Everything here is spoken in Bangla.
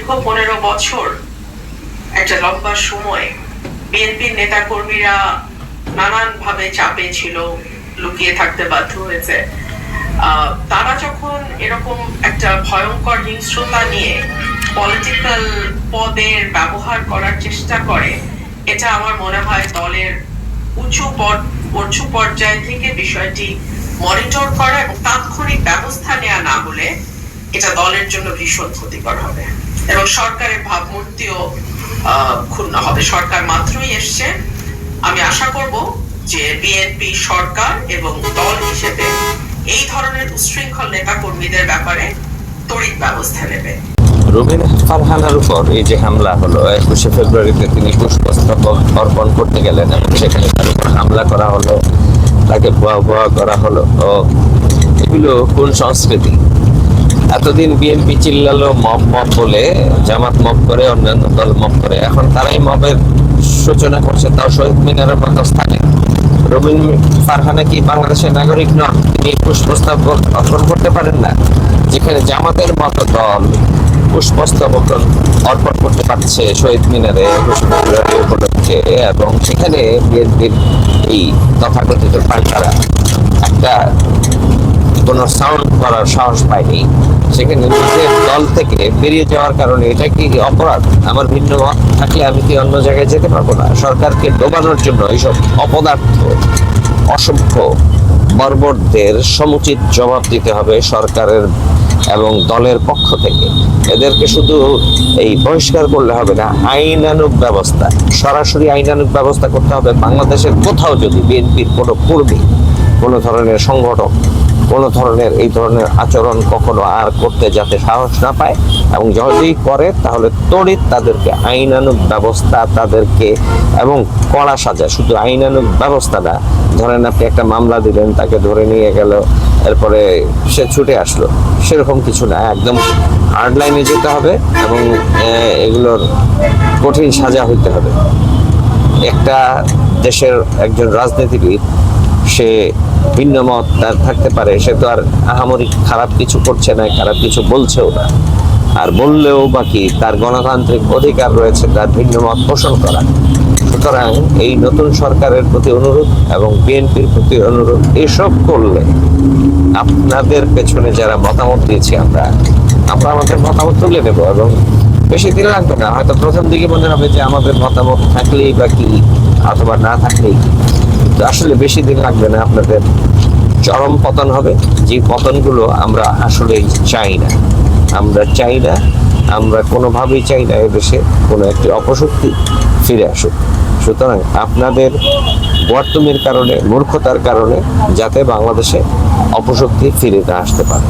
15 বছর একটা লম্বা সময় বিএনপির নেতা কর্মীরা নানান ভাবে চাপে ছিল, লুকিয়ে থাকতে বাধ্য হয়েছে। তারা যখন এরকম একটা ভয়ঙ্কর হিংস্রতা নিয়ে পলিটিক্যাল পদের ব্যবহার করার চেষ্টা করে, এটা আমার মনে হয় দলের উঁচু পর্যায় থেকে বিষয়টি মনিটর করা এবং তাৎক্ষণিক ব্যবস্থা নেওয়া না হলে এটা দলের জন্য ভীষণ ক্ষতিকর হবে এবং সরকারের ভাবমূর্তিও ক্ষুণ্ণ হবে। সরকার মাত্রই এসছে, আমি আশা করব যে বিএনপি সরকার এবং দল হিসেবে এই ধরনের উশৃঙ্খল নেতা কর্মীদের ব্যাপারে তড়িৎ ব্যবস্থা নেবে। রুমিন ফারহানার উপর এই যে হামলা হলো, 21শে ফেব্রুয়ারিতে তিনি পুষ্পস্তবক অর্পণ করতে গেলেন এবং সেখানে তার উপর হামলা করা হলো, তাকে ভুয়া করা হলো। এগুলো কোন সংস্কৃতি? এতদিন বিএনপি চিল্লালো মব বলে, জামাত মব করে, অন্যান্য দল মব করে, এখন তারাই মবের সূচনা করছে, তাও শহীদ মিনারের মতো স্থানে। রুমিন ফারহানা কি বাংলাদেশের নাগরিক নন? তিনি পুষ্পস্তবক অর্পণ করতে পারেন না? যেখানে জামাতের মতো দল পুষ্পস্তবক অর্পণ করতে পারছে শহীদ মিনারে 21শে ফেব্রুয়ারি উপলক্ষে, এবং সেখানে বিএনপির এই তথাকথিত পাল্টারা একটা কোনো সাউন্ড করার সাহস পায়নি, সেখানে নিজের দল থেকে বেরিয়ে যাওয়ার কারণে এটা কি অপরাধ? আমার ভিন্ন মত থাকলে আমি কি অন্য জায়গায় যেতে পারবো না? সরকারকে ডোবানোর জন্য এইসব অপদার্থ অসভ্য বর্বরদের সমুচিত জবাব দিতে হবে সরকারের এবং দলের পক্ষ থেকে। এদেরকে শুধু এই বহিষ্কার করলে হবে না, আইনানুগ ব্যবস্থা, সরাসরি আইনানুগ ব্যবস্থা করতে হবে। বাংলাদেশের কোথাও যদি বিএনপির কোনো কর্মী, কোনো ধরনের সংগঠন কোনো ধরনের এই ধরনের আচরণ কখনো আর করতে যাতে সাহস না পায়, এবং যদি করে তাহলে তড়িৎ তাদেরকে আইনানুগ ব্যবস্থা, তাদেরকে এবং কড়া সাজা, শুধু আইনানুগ ব্যবস্থা না, ধরেন আপনি একটা মামলা দিলেন, তাকে ধরে নিয়ে গেল, এরপরে সে ছুটে আসলো, সেরকম কিছু না, একদম হার্ড লাইনে যেতে হবে এবং এগুলোর কঠিন সাজা হইতে হবে। একটা দেশের একজন রাজনীতিবিদ, সে ভিন্ন মত তার থাকতে পারে, সে তো আর আহামরি খারাপ কিছু করছে না, খারাপ কিছু বলছেও না, আর বললেও বাকি তার গণতান্ত্রিক অধিকার রয়েছে তার ভিন্ন মত পোষণ করা। সুতরাং এই নতুন সরকারের প্রতি অনুরোধ এবং বিএনপির প্রতি অনুরোধ, এসব করলে আপনাদের পেছনে যারা মতামত দিয়েছি আমরা আমাদের মতামত তুলে নেব, এবং বেশি দিন লাগবে না, হয়তো প্রথম দিকে মনে হবে যে আমাদের মতামত থাকলেই বা কি, অথবা না থাকলেই কি, আসলে বেশি দিন লাগবে না, আপনাদের চরম পতন হবে, যে পতনগুলো আমরা আসলে চাই না। আমরা কোনোভাবেই চাই না এদেশে কোনো একটি অপশক্তি ফিরে আসুক। সুতরাং আপনাদের বর্তমের কারণে, মূর্খতার কারণে যাতে বাংলাদেশে অপশক্তি ফিরে না আসতে পারে।